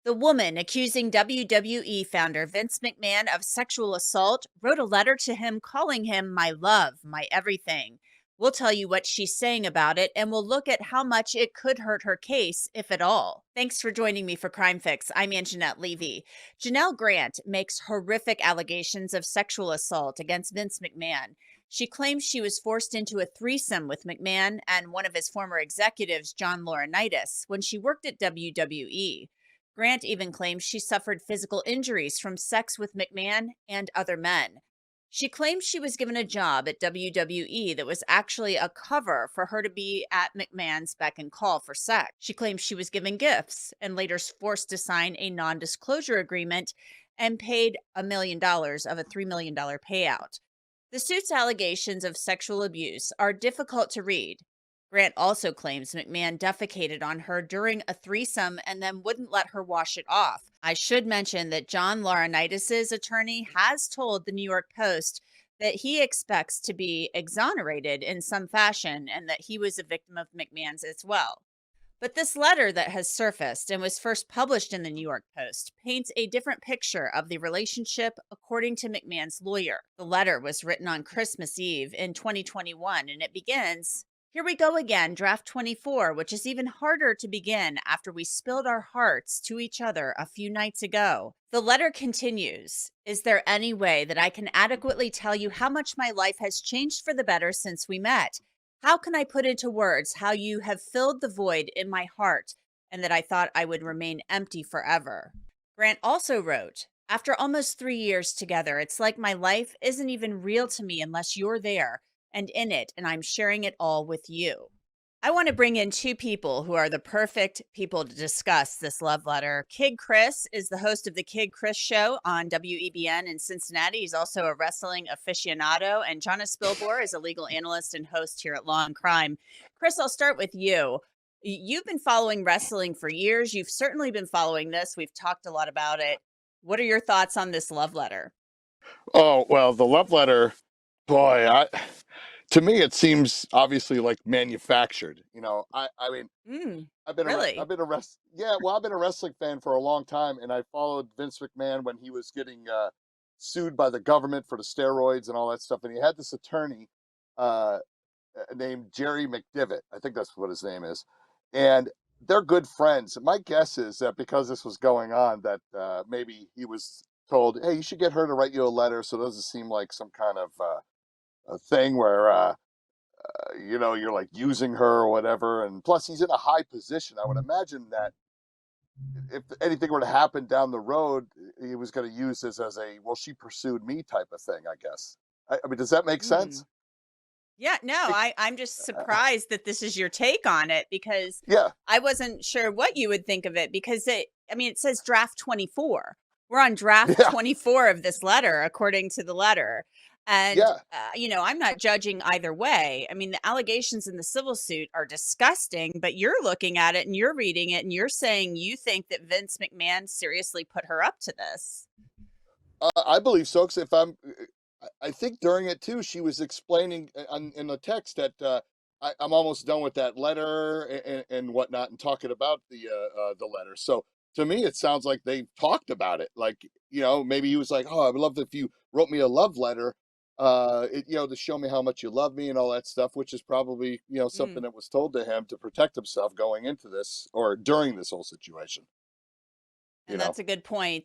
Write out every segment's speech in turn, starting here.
The woman accusing WWE founder Vince McMahon of sexual assault wrote a letter to him calling him my love, my everything. We'll tell you what she's saying about it, and we'll look at how much it could hurt her case, if at all. Thanks for joining me for Crime Fix. I'm Angenette Levy. Janel Grant makes horrific allegations of sexual assault against Vince McMahon. She claims she was forced into a threesome with McMahon and one of his former executives, John Laurinaitis, when she worked at WWE. Grant even claims she suffered physical injuries from sex with McMahon and other men. She claims she was given a job at WWE that was actually a cover for her to be at McMahon's beck and call for sex. She claims she was given gifts and later forced to sign a non disclosure agreement and paid $1 million of a $3 million payout. The suit's allegations of sexual abuse are difficult to read. Grant also claims McMahon defecated on her during a threesome and then wouldn't let her wash it off. I should mention that John Laurinaitis' attorney has told the New York Post that he expects to be exonerated in some fashion and that he was a victim of McMahon's as well. But this letter that has surfaced and was first published in the New York Post paints a different picture of the relationship, according to McMahon's lawyer. The letter was written on Christmas Eve in 2021, and it begins, "Here we go again, draft 24, which is even harder to begin after we spilled our hearts to each other a few nights ago." The letter continues, "Is there any way that I can adequately tell you how much my life has changed for the better since we met? How can I put into words how you have filled the void in my heart and that I thought I would remain empty forever?" Grant also wrote, "After almost 3 years together, it's like my life isn't even real to me unless you're there and in it, and I'm sharing it all with you." I want to bring in two people who are the perfect people to discuss this love letter. Kid Chris is the host of the Kid Chris Show on WEBN in Cincinnati. He's also a wrestling aficionado. And Jonna Spilbor is a legal analyst and host here at Law&Crime. Chris, I'll start with you. You've been following wrestling for years. You've certainly been following this. We've talked a lot about it. What are your thoughts on this love letter? Oh, well, the love letter, boy, to me it seems obviously like manufactured. I mean, Mm, I've really? been a yeah, well, I've been a wrestling fan for a long time, and I followed Vince McMahon when he was getting sued by the government for the steroids and all that stuff, and he had this attorney uh, named Jerry McDivitt. I think that's what his name is, and they're good friends. My guess is that because this was going on, that maybe he was told, "Hey, you should get her to write you a letter, so it doesn't seem like some kind of a thing where you're like using her or whatever." And plus, he's in a high position. I would imagine that if anything were to happen down the road, he was going to use this as a, well, she pursued me type of thing, I guess. I mean, does that make sense? Mm. Yeah, no, It, I'm just surprised that this is your take on it because yeah, I wasn't sure what you would think of it because I mean, it says draft 24. We're on draft yeah, 24 of this letter, according to the letter. And, yeah. I'm not judging either way. I mean, the allegations in the civil suit are disgusting, but you're looking at it and you're reading it and you're saying you think that Vince McMahon seriously put her up to this. I believe so. Because if I think during it too, she was explaining in the text that I'm almost done with that letter and whatnot, and talking about the letter. So to me, it sounds like they talked about it. Like, maybe he was like, "Oh, I would love if you wrote me a love letter, to show me how much you love me and all that stuff," which is probably something Mm. that was told to him to protect himself going into this or during this whole situation. You And know, that's a good point.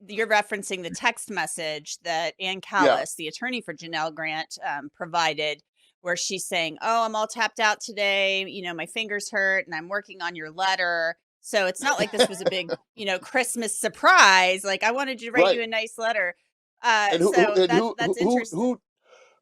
You're referencing the text message that Ann yeah, Callis, the attorney for Janel Grant, provided, where she's saying, "Oh, I'm all tapped out today. My fingers hurt, and I'm working on your letter." So it's not like this was a big, Christmas surprise. Like I wanted to write right. you a nice letter. And who who So and that's interesting.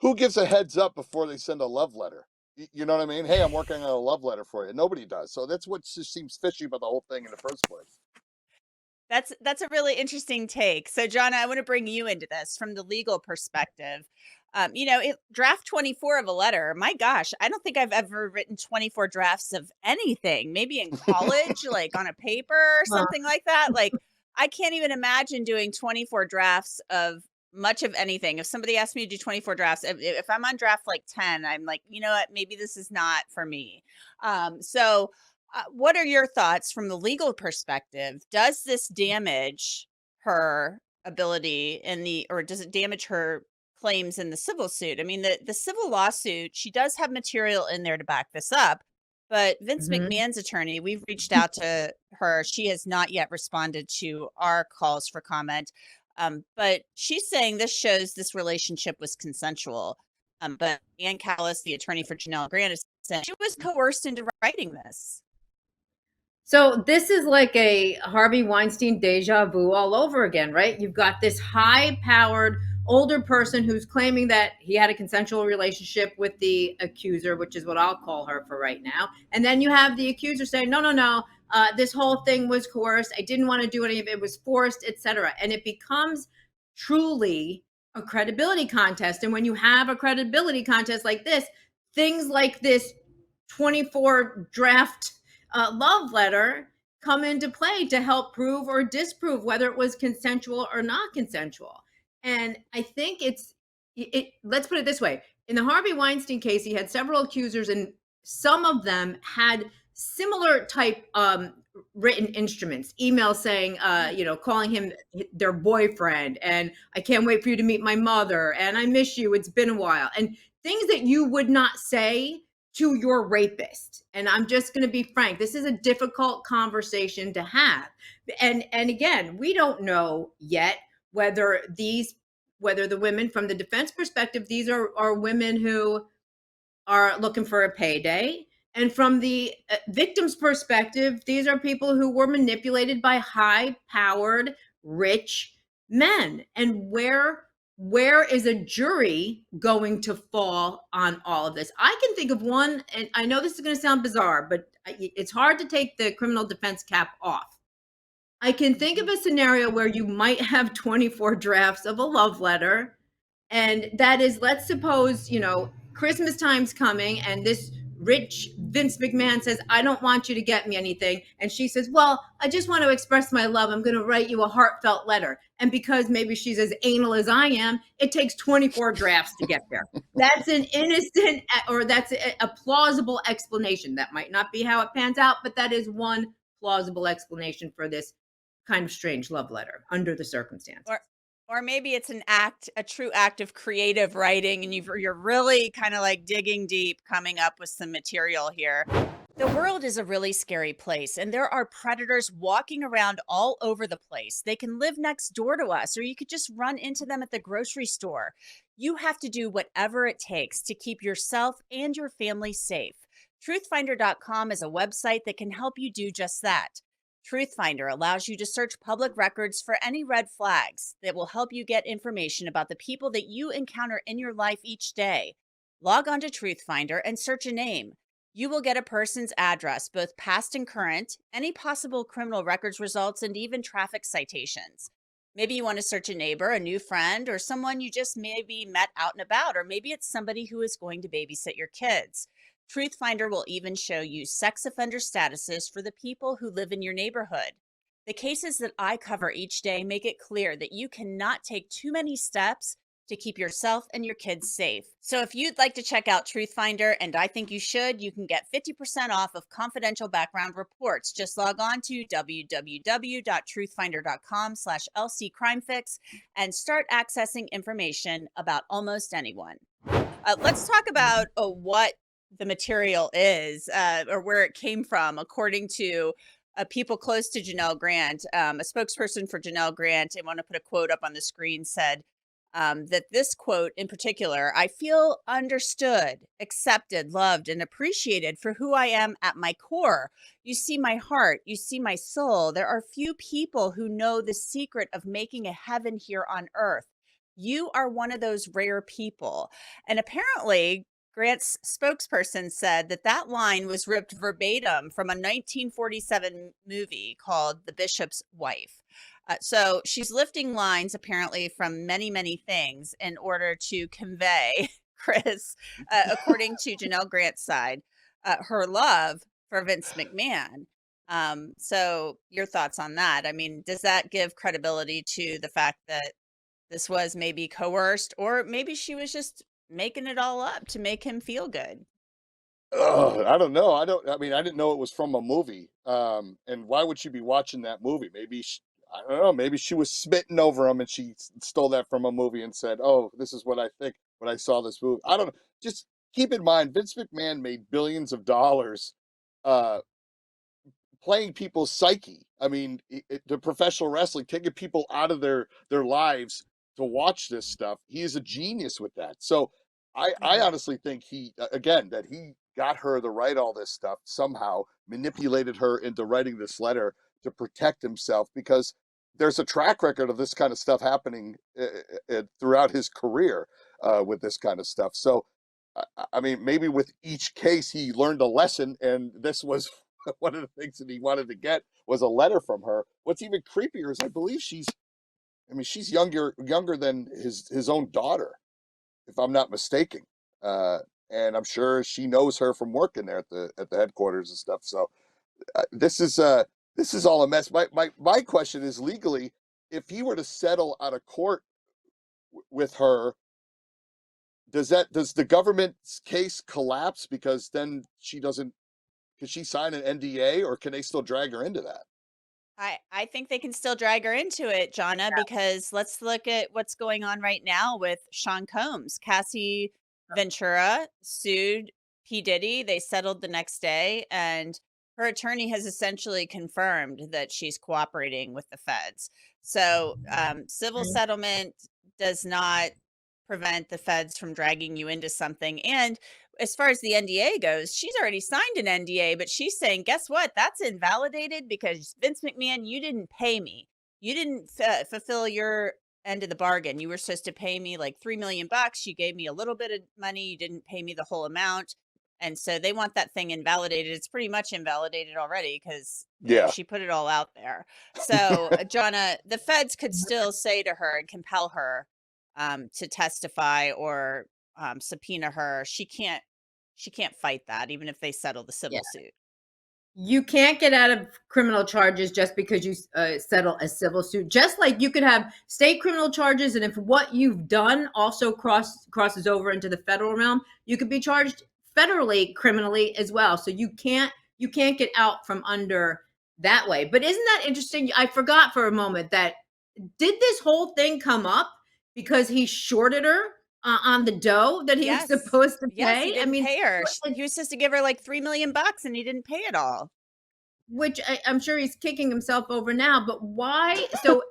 who gives a heads up before they send a love letter? You know what I mean? Hey, I'm working on a love letter for you. Nobody does. So that's what just seems fishy about the whole thing in the first place. That's a really interesting take. So, Jonna, I want to bring you into this from the legal perspective. Draft 24 of a letter. My gosh, I don't think I've ever written 24 drafts of anything. Maybe in college, like on a paper or something like that. Like, I can't even imagine doing 24 drafts of much of anything. If somebody asked me to do 24 drafts, if I'm on draft like 10, I'm like, you know what, maybe this is not for me. So What are your thoughts from the legal perspective? Does this damage her ability in the, or does it damage her claims in the civil suit? I mean, the civil lawsuit, she does have material in there to back this up, but Vince Mhm. McMahon's attorney, we've reached out to her. She has not yet responded to our calls for comment. But she's saying this shows this relationship was consensual. But Ann Callis, the attorney for Janel Grant, is saying she was coerced into writing this. So this is like a Harvey Weinstein deja vu all over again, right? You've got this high-powered older person who's claiming that he had a consensual relationship with the accuser, which is what I'll call her for right now. And then you have the accuser saying, no, no, no, this whole thing was coerced. I didn't want to do any of it. It was forced, etc. And it becomes truly a credibility contest. And when you have a credibility contest like this, things like this 24 draft love letter come into play to help prove or disprove whether it was consensual or not consensual. And I think let's put it this way. In the Harvey Weinstein case, he had several accusers, and some of them had similar type written instruments, emails saying, calling him their boyfriend, and I can't wait for you to meet my mother, and I miss you, it's been a while, and things that you would not say to your rapist. And I'm just going to be frank, this is a difficult conversation to have. And again, we don't know yet whether the women, from the defense perspective, these are women who are looking for a payday. And from the victim's perspective, these are people who were manipulated by high-powered, rich men. And where is a jury going to fall on all of this? I can think of one, and I know this is going to sound bizarre, but it's hard to take the criminal defense cap off. I can think of a scenario where you might have 24 drafts of a love letter, and that is, let's suppose, Christmas time's coming, and this rich Vince McMahon says, I don't want you to get me anything. And she says, well, I just want to express my love. I'm going to write you a heartfelt letter. And because maybe she's as anal as I am, it takes 24 drafts to get there. That's an innocent, or that's a plausible explanation. That might not be how it pans out, but that is one plausible explanation for this kind of strange love letter under the circumstances. Or maybe it's a true act of creative writing, and you're really kind of like digging deep, coming up with some material here. The world is a really scary place, and there are predators walking around all over the place. They can live next door to us, or you could just run into them at the grocery store. You have to do whatever it takes to keep yourself and your family safe. Truthfinder.com is a website that can help you do just that. Truthfinder allows you to search public records for any red flags that will help you get information about the people that you encounter in your life each day. Log on to Truthfinder and search a name. You will get a person's address, both past and current, any possible criminal records results, and even traffic citations. Maybe you want to search a neighbor, a new friend, or someone you just maybe met out and about, or maybe it's somebody who is going to babysit your kids. Truthfinder will even show you sex offender statuses for the people who live in your neighborhood. The cases that I cover each day make it clear that you cannot take too many steps to keep yourself and your kids safe. So if you'd like to check out Truthfinder, and I think you should, you can get 50% off of confidential background reports. Just log on to www.truthfinder.com/LCCrimeFix and start accessing information about almost anyone. Let's talk about what the material is, or where it came from. According to people close to Janel Grant, a spokesperson for Janel Grant, I want to put a quote up on the screen, said that this quote in particular, I feel understood, accepted, loved, and appreciated for who I am at my core. You see my heart, you see my soul. There are few people who know the secret of making a heaven here on earth. You are one of those rare people. And apparently, Grant's spokesperson said that that line was ripped verbatim from a 1947 movie called The Bishop's Wife. So she's lifting lines apparently from many, many things in order to convey, Chris, according to Janel Grant's side, her love for Vince McMahon. So your thoughts on that? I mean, does that give credibility to the fact that this was maybe coerced, or maybe she was just making it all up to make him feel good? I don't know. I mean, I didn't know it was from a movie. And why would she be watching that movie? I don't know. Maybe she was smitten over him and she stole that from a movie and said, "Oh, this is what I think when I saw this movie." I don't know. Just keep in mind, Vince McMahon made billions of dollars, uh, playing people's psyche. I mean, the professional wrestling, taking people out of their lives to watch this stuff. He is a genius with that. So I honestly think he again that he got her to write all this stuff somehow, manipulated her into writing this letter to protect himself because there's a track record of this kind of stuff happening throughout his career with this kind of stuff. So I mean, maybe with each case he learned a lesson, and this was one of the things that he wanted to get was a letter from her. What's even creepier is I believe I mean, she's younger than his own daughter, if I'm not mistaken. Uh, and I'm sure she knows her from working there at the headquarters and stuff. So uh, this is uh this is all a mess. My question is legally, if he were to settle out of court with her, does the government's case collapse because then she doesn't can she sign an NDA or can they still drag her into that? I think they can still drag her into it, Jonna, because let's look at what's going on right now with Sean Combs. Cassie Ventura sued P. Diddy. They settled the next day, and her attorney has essentially confirmed that she's cooperating with the feds. So, civil settlement does not prevent the feds from dragging you into something. And as far as the NDA goes, she's already signed an NDA, but she's saying, guess what? That's invalidated because Vince McMahon, you didn't pay me. You didn't fulfill your end of the bargain. You were supposed to pay me like 3 million bucks. You gave me a little bit of money. You didn't pay me the whole amount. And so they want that thing invalidated. It's pretty much invalidated already because, Yeah. she put it all out there. So, Jonna, the feds could still say to her and compel her to testify or subpoena her. She can't fight that, even if they settle the civil suit. You can't get out of criminal charges just because you settle a civil suit. Just like you could have state criminal charges, and if what you've done also crosses over into the federal realm, you could be charged federally criminally as well. So you can't get out from under that way. But isn't that interesting? I forgot for a moment that did this whole thing come up because he shorted her on the dough that he was supposed to Yes, he pay? didn't pay her. He was supposed to give her like 3 million bucks and he didn't pay it all. Which I'm sure he's kicking himself over now, but why? So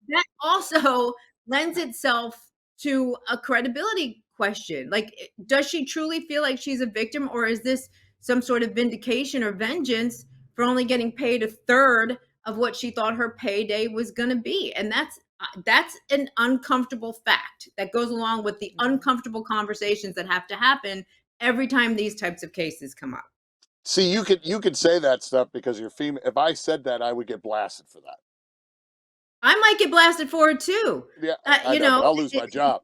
that also lends itself to a credibility question. Like, does she truly feel like she's a victim, or is this some sort of vindication or vengeance for only getting paid a third of what she thought her payday was going to be? And that's an uncomfortable fact that goes along with the uncomfortable conversations that have to happen every time these types of cases come up. See, you could say that stuff because you're female. If I said that, I would get blasted for that. I might get blasted for it too. Yeah, I know, but I'll lose my job.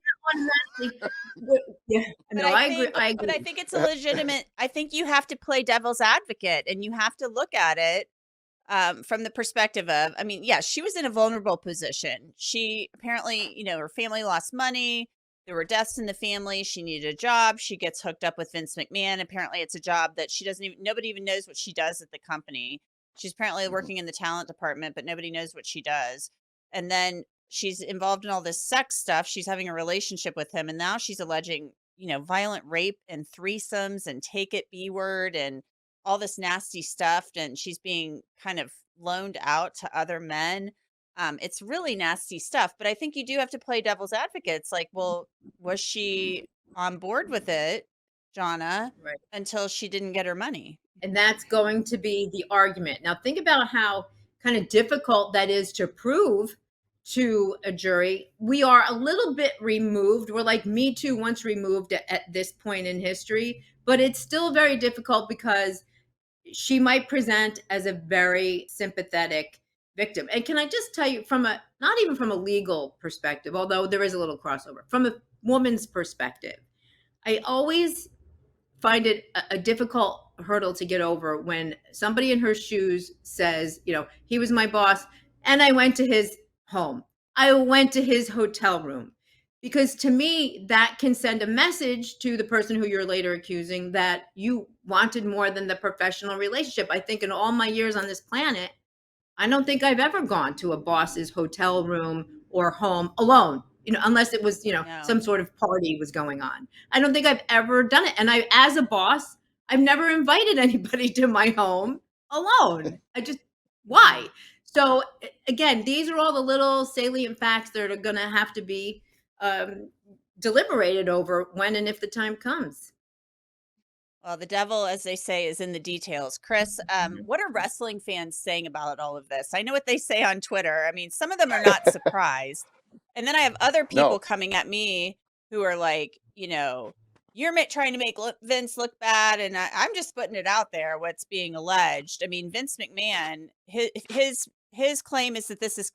Yeah, no, I agree. But I think it's a legitimate. I think you have to play devil's advocate, and you have to look at it from the perspective of. I mean, yeah, she was in a vulnerable position. She apparently, her family lost money. There were deaths in the family. She needed a job. She gets hooked up with Vince McMahon. Apparently, it's a job that nobody even knows what she does at the company. She's apparently working in the talent department, but nobody knows what she does. And then she's involved in all this sex stuff. She's having a relationship with him. And now she's alleging, violent rape and threesomes and take it B word and all this nasty stuff. And she's being kind of loaned out to other men. It's really nasty stuff, but I think you do have to play devil's advocate. It's like, well, was she on board with it, Jonna, until she didn't get her money? And that's going to be the argument. Now, think about how kind of difficult that is to prove to a jury. We are a little bit removed. We're like Me Too once removed at this point in history, but it's still very difficult because she might present as a very sympathetic victim. And can I just tell you not even from a legal perspective, although there is a little crossover, from a woman's perspective, I always find it a difficult hurdle to get over when somebody in her shoes says, he was my boss and I went to his home. I went to his hotel room. Because to me, that can send a message to the person who you're later accusing that you wanted more than the professional relationship. I think in all my years on this planet, I don't think I've ever gone to a boss's hotel room or home alone, unless it was, No. some sort of party was going on. I don't think I've ever done it. And as a boss, I've never invited anybody to my home alone. Why? So again, these are all the little salient facts that are going to have to be um, deliberated over when and if the time comes. Well, the devil, as they say, is in the details. Chris, what are wrestling fans saying about all of this? I know what they say on Twitter. I mean, some of them are not surprised. And then I have other people No. coming at me who are like, you're trying to make Vince look bad. And I'm just putting it out there, what's being alleged. I mean, Vince McMahon, his claim is that this is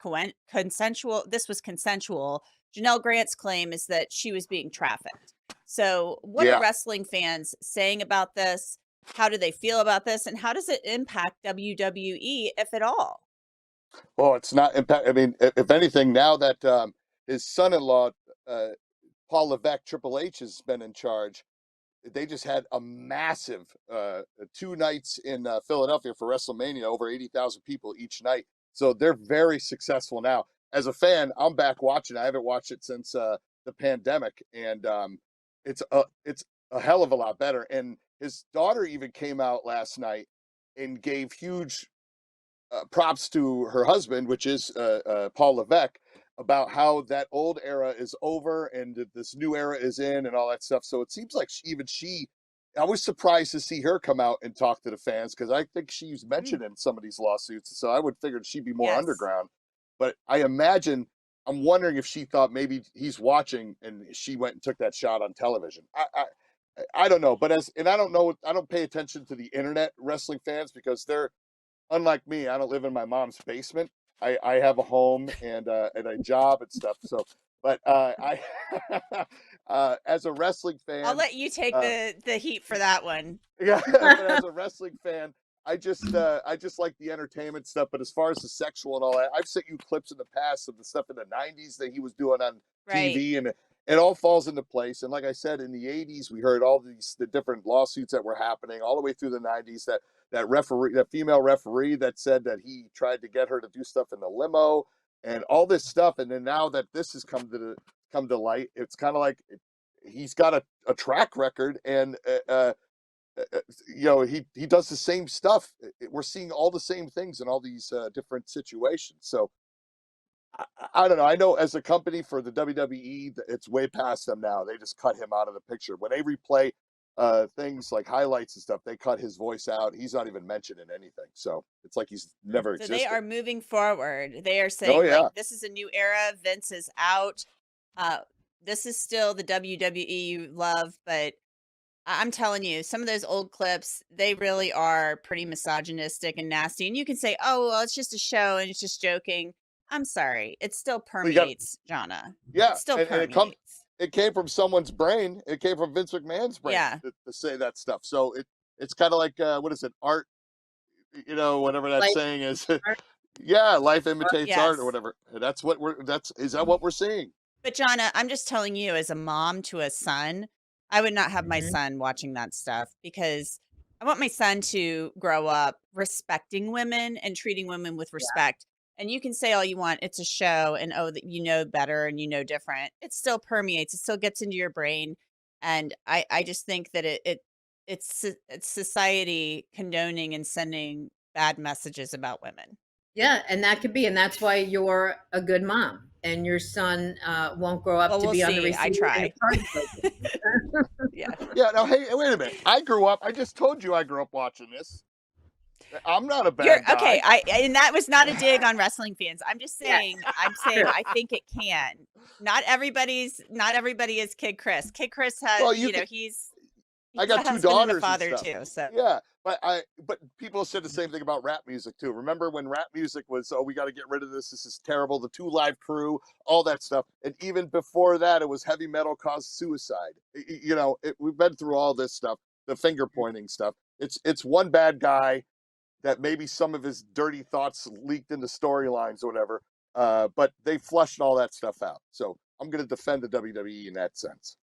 consensual. This was consensual. Janel Grant's claim is that she was being trafficked. So what are wrestling fans saying about this? How do they feel about this? And how does it impact WWE, if at all? Well, it's not impact. I mean, if anything, now that his son-in-law, Paul Levesque, Triple H, has been in charge, they just had a massive 2 nights in Philadelphia for WrestleMania, over 80,000 people each night. So they're very successful now. As a fan, I'm back watching. I haven't watched it since the pandemic, and it's a hell of a lot better. And his daughter even came out last night and gave huge props to her husband, which is Paul Levesque, about how that old era is over and that this new era is in and all that stuff. So it seems like I was surprised to see her come out and talk to the fans, because I think she's mentioned in some of these lawsuits. So I would figure she'd be more underground. But I'm wondering if she thought maybe he's watching and she went and took that shot on television. I don't know, but I don't know. I don't pay attention to the internet wrestling fans, because they're, unlike me, I don't live in my mom's basement. I have a home and a job and stuff. So, but as a wrestling fan, I'll let you take the heat for that one. Yeah, but as a wrestling fan, I just like the entertainment stuff. But as far as the sexual and all that, I've sent you clips in the past of the stuff in the '90s that he was doing on TV, and it all falls into place. And like I said, in the '80s, we heard all the different lawsuits that were happening all the way through the '90s. That female referee that said that he tried to get her to do stuff in the limo and all this stuff. And then now that this has come to light, it's kind of like he's got a track record, and he does the same stuff. We're seeing all the same things in all these different situations. So I don't know. I know as a company for the WWE, it's way past them now. They just cut him out of the picture. When they replay things like highlights and stuff, they cut his voice out. He's not even mentioned in anything. So it's like he's never existed. So they are moving forward. They are saying, like, this is a new era. Vince is out. This is still the WWE you love, but I'm telling you, some of those old clips, they really are pretty misogynistic and nasty. And you can say, oh, well, it's just a show and it's just joking. I'm sorry. It still permeates, Jonna. Yeah. It still permeates. It came from someone's brain. It came from Vince McMahon's brain to say that stuff. So it's kind of like, what is it? Art, whatever that saying is. Yeah. Life imitates art or whatever. Is that what we're seeing? But Jonna, I'm just telling you, as a mom to a son, I would not have my son watching that stuff, because I want my son to grow up respecting women and treating women with respect. And you can say all you want, it's a show, and that you know better and you know different. It still permeates. It still gets into your brain. And I just think that it's society condoning and sending bad messages about women. Yeah, and that could be, and that's why you're a good mom, and your son won't grow up to be on the receiving. I try. Yeah. Now, hey, wait a minute. I just told you I grew up watching this. I'm not a bad guy. Okay. And that was not a dig on wrestling fans. I'm just saying. I'm saying I think it can. Not everybody is Kid Chris. Kid Chris has, I got 2 daughters. And a father too. So yeah, but people said the same thing about rap music too. Remember when rap music was, we got to get rid of this. This is terrible. The 2 Live Crew, all that stuff. And even before that, it was heavy metal caused suicide. We've been through all this stuff, the finger pointing stuff. It's one bad guy that maybe some of his dirty thoughts leaked into storylines or whatever. But they flushed all that stuff out. So I'm going to defend the WWE in that sense.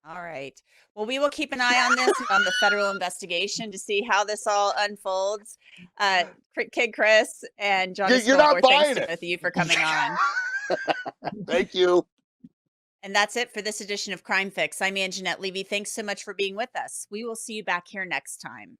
All right. Well, we will keep an eye on this and on the federal investigation to see how this all unfolds. Kid Chris and Jonna You're not Spilbor, buying thanks to it. both of you for coming on. Thank you. And that's it for this edition of Crime Fix. I'm Angenette Levy. Thanks so much for being with us. We will see you back here next time.